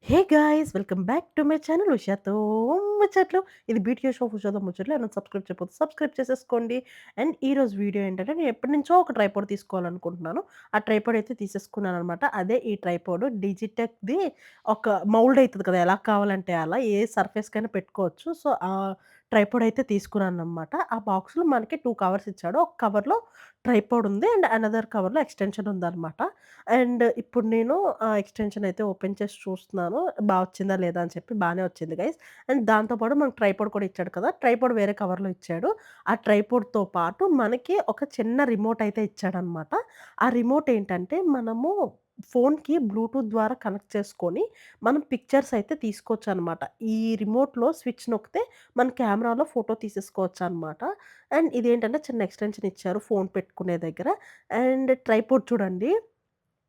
Hey guys! Welcome back to my channel ఉషాతో ముచ్చట్లు. ఇది బ్యూటీ షో ఉషాతో ముచ్చట్లు. ఎవరైనా సబ్స్క్రైబ్ చేయకపోతే సబ్స్క్రైబ్ చేసేసుకోండి. అండ్ ఈరోజు వీడియో ఏంటంటే నేను ఎప్పటినుంచో ఒక ట్రైపాడ్ తీసుకోవాలనుకుంటున్నాను. ఆ ట్రైపాడ్ అయితే తీసేసుకున్నాననమాట. అదే ఈ ట్రైపాడ్ డిజిటెక్‌ది ఒక మౌల్డ్ అయితది కదా! ఎలా కావాలంటే అలా ఏ సర్ఫేస్‌కైనా పెట్టుకోవచ్చు. సో, ఆ ట్రైపాడ్ అయితే తీసుకున్నాననమాట. ఆ బాక్స్‌లో మనకి 2 కవర్స్ ఇచ్చాడు. ఒక కవర్‌లో ట్రైపాడ్ ఉంది. అండ్ అనదర్ కవర్‌లో ఎక్స్‌టెన్షన్ ఉందనమాట. అండ్ ఇప్పుడు నేను ఎక్స్‌టెన్షన్ అయితే ఓపెన్ చేసి చూస్తున్నాను. వచ్చిందా లేదా అని చెప్పి బానే వచ్చింది గైస్. అండ్ దాంతో పాటు మనకు ట్రైపాడ్ కూడా ఇచ్చాడు కదా! ట్రైపాడ్ వేరే కవర్‌లో ఇచ్చాడు. ఆ ట్రైపాడ్‌తో పాటు మనకి ఒక చిన్న రిమోట్ అయితే ఇచ్చాడనమాట. ఆ రిమోట్ ఏంటంటే మనము ఫోన్‌కి బ్లూటూత్ ద్వారా కనెక్ట్ చేసుకొని మనం పిక్చర్స్ అయితే తీసుకోవచ్చనమాట. ఈ రిమోట్‌లో స్విచ్ నొక్కితే మన కెమెరాలో ఫోటో తీసేసుకోవచ్చనమాట. అండ్ ఇదేంటంటే చిన్న ఎక్స్‌టెన్షన్ ఇచ్చారు ఫోన్ పెట్టుకునే దగ్గర. అండ్ ట్రైపాడ్ చూడండి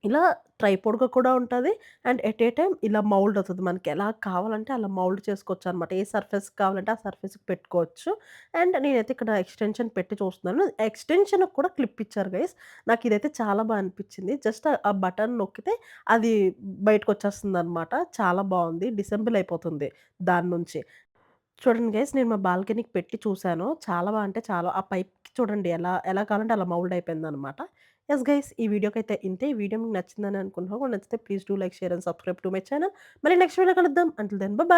ఇలా ట్రైపాడ్‌గా కూడా ఉంటది. అండ్ ఎట్ ఏ టైమ్ ఇలా మౌల్డ్ అవుతది. మనకెలా కావాలంటే అలా మౌల్డ్ చేసుకోవచ్చనమాట. ఏ సర్ఫేస్‌కి కావాలంటే ఆ సర్ఫేస్‌కి పెట్టుకోవచ్చు. అండ్ నేనైతే ఇక్కడ ఎక్స్‌టెన్షన్ పెట్టి చూస్తున్నాను. ఎక్స్‌టెన్షన్‌కి కూడా క్లిప్ ఇచ్చారు గైస్. నాకిదైతే చాలా అనిపిచ్చింది. జస్ట్ ఆ బటన్ నొక్కితే అది బయటకొచ్చేస్తుందనమాట. చాలా బావుంది. డిసెంబుల్ అయిపోతుంది దాని నుంచి. చూడండి గైస్ నేను మా బాల్కనీకి పెట్టి చూసాను. చాలా అంటే చాలా ఆ పైప్‌కి చూడండి ఎలా ఎలా కావాలంటే అలా మౌల్డ్ అయిపోయిందనమాట. యెస్ గైస్ ఈ వీడియోకైతే ఇంతే. ఈ వీడియో మీకు నచ్చిందని అనుకుంటున్నాను. నచ్చితే please do like, share and subscribe to my channel. మళ్ళీ నెక్స్ట్ వీడియోలో కలుద్దాం. Until then bye.